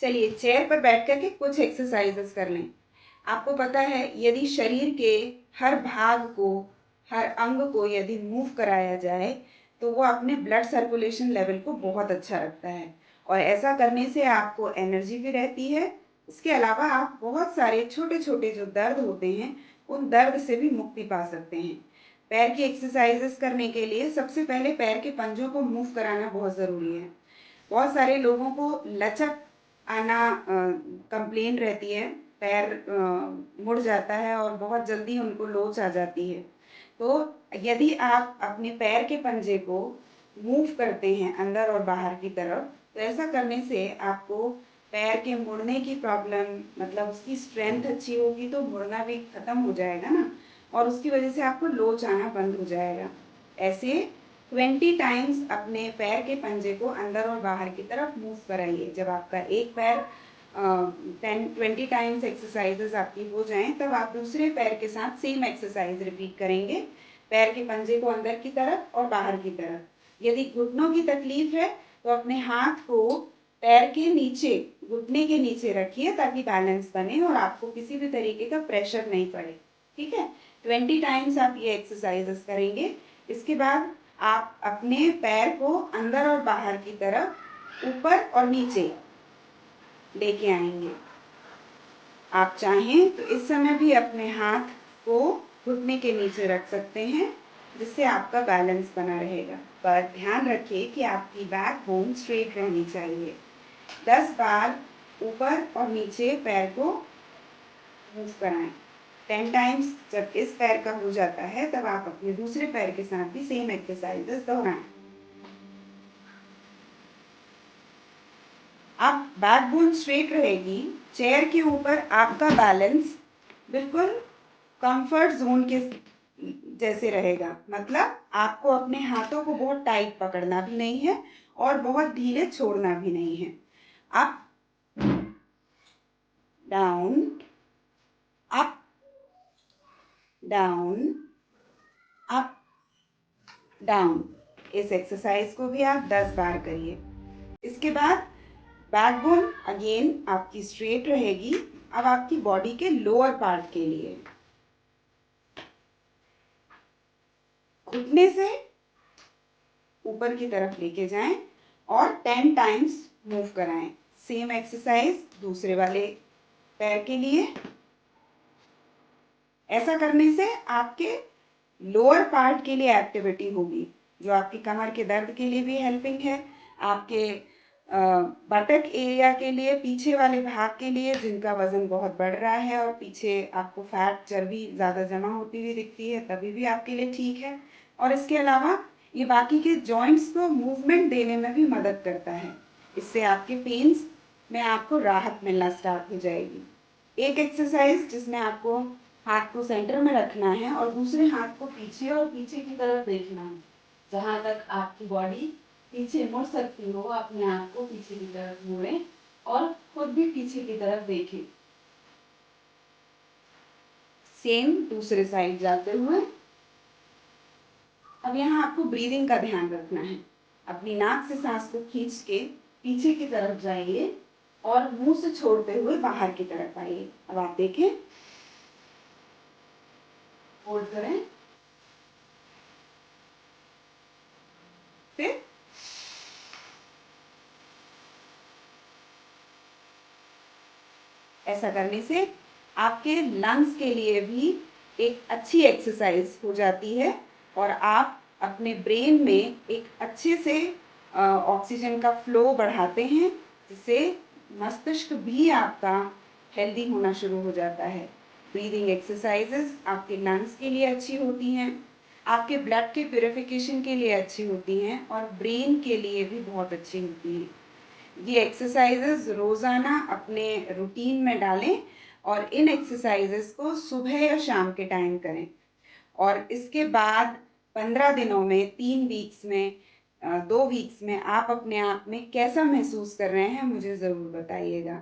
चलिए चेयर पर बैठ कर के कुछ एक्सरसाइजेस कर लें। आपको पता है यदि शरीर के हर भाग को, हर अंग को यदि मूव कराया जाए तो वो अपने ब्लड सर्कुलेशन लेवल को बहुत अच्छा रखता है, और ऐसा करने से आपको एनर्जी भी रहती है। इसके अलावा आप बहुत सारे छोटे छोटे जो दर्द होते हैं उन दर्द से भी मुक्ति पा सकते हैं। पैर की एक्सरसाइजेस करने के लिए सबसे पहले पैर के पंजों को मूव कराना बहुत ज़रूरी है। बहुत सारे लोगों को लचक आना कंप्लेन रहती है, पैर मुड़ जाता है और बहुत जल्दी उनको लोच आ जाती है। तो यदि आप अपने पैर के पंजे को मूव करते हैं अंदर और बाहर की तरफ, तो ऐसा करने से आपको पैर के मुड़ने की प्रॉब्लम, मतलब उसकी स्ट्रेंथ अच्छी होगी तो मुड़ना भी ख़त्म हो जाएगा ना, और उसकी वजह से आपको लोच आना बंद हो जाएगा। ऐसे 20 टाइम्स अपने पैर के पंजे को अंदर और बाहर की तरफ मूव कराइए। जब आपका एक पैर 20 टाइम्स एक्सरसाइजेस आपकी हो जाएं, तब आप दूसरे पैर के साथ सेम एक्सरसाइज रिपीट करेंगे, पैर के पंजे को अंदर की तरफ और बाहर की तरफ। यदि घुटनों की तकलीफ है तो अपने हाथ को पैर के नीचे, घुटने के नीचे रखिए ताकि बैलेंस बने और आपको किसी भी तरीके का प्रेशर नहीं पड़े। ठीक है, 20 टाइम्स आप ये एक्सरसाइजेस करेंगे। इसके बाद आप अपने पैर को अंदर और बाहर की तरफ, ऊपर और नीचे लेके आएंगे। आप चाहें तो इस समय भी अपने हाथ को घुटने के नीचे रख सकते हैं, जिससे आपका बैलेंस बना रहेगा। पर ध्यान रखिए कि आपकी बैक बोन स्ट्रेट रहनी चाहिए। 10 बार ऊपर और नीचे पैर को मूव कराएं। 10 टाइम्स जब इस पैर का हो जाता है, तब आप अपने दूसरे पैर के साथ भी सेम एक्सरसाइजेस दोहराएं। आप बैकबोन स्ट्रेट रहेगी, चेयर के ऊपर आपका बैलेंस बिल्कुल कंफर्ट जोन के जैसे रहेगा। मतलब आपको अपने हाथों को बहुत टाइट पकड़ना भी नहीं है और बहुत ढीले छोड़ना भी नहीं है। Up, down, up, down, up, down. इस एक्सरसाइज को भी आप 10 बार करिए। इसके बाद बैकबोन अगेन आपकी स्ट्रेट रहेगी। अब आपकी बॉडी के लोअर पार्ट के लिए घुटने से ऊपर की तरफ लेके जाएं और 10 टाइम्स मूव कराएं। सेम एक्सरसाइज दूसरे वाले पैर के लिए। ऐसा करने से आपके लोअर पार्ट के लिए एक्टिविटी होगी, जो आपकी कमर के दर्द के लिए भी हेल्पिंग है, आपके बटक एरिया के लिए, पीछे वाले भाग के लिए जिनका वजन बहुत बढ़ रहा है और पीछे आपको फैट, चर्बी ज़्यादा जमा होती हुई दिखती है, तभी भी आपके लिए ठीक है। और इसके अलावा ये बाकी के जॉइंट्स को मूवमेंट देने में भी मदद करता है। इससे आपके पेन्स में आपको राहत मिलना स्टार्ट हो जाएगी। एक एक्सरसाइज जिसमें आपको हाथ को सेंटर में रखना है और दूसरे हाथ को पीछे और पीछे की तरफ देखना है। जहाँ तक आपकी बॉडी पीछे मुड़ सकती हो, अपने आप को पीछे की तरफ मोड़ें और खुद भी पीछे की तरफ देखें। सेम दूसरे साइड जाते हुए। अब यहाँ आपको ब्रीदिंग का ध्यान रखना है। अपनी नाक से सांस को खींच के पीछे की तरफ जाइए और मुंह से छोड़ते हुए बाहर की तरफ आइए। अब आप देखें, होल्ड करें, फिर ऐसा करने से आपके लंग्स के लिए भी एक अच्छी एक्सरसाइज हो जाती है और आप अपने ब्रेन में एक अच्छे से ऑक्सीजन का फ्लो बढ़ाते हैं, जिससे मस्तिष्क भी आपका हेल्दी होना शुरू हो जाता है। ब्रीदिंग एक्सरसाइजेस आपके लंग्स के लिए अच्छी होती हैं, आपके ब्लड के प्यूरिफिकेशन के लिए अच्छी होती हैं और ब्रेन के लिए भी बहुत अच्छी होती हैं। ये एक्सरसाइजेस रोज़ाना अपने रूटीन में डालें और इन एक्सरसाइजेस को सुबह या शाम के टाइम करें। और इसके बाद 15 दिनों में, 3 वीक्स में, 2 वीक्स में आप अपने आप में कैसा महसूस कर रहे हैं मुझे ज़रूर बताइएगा।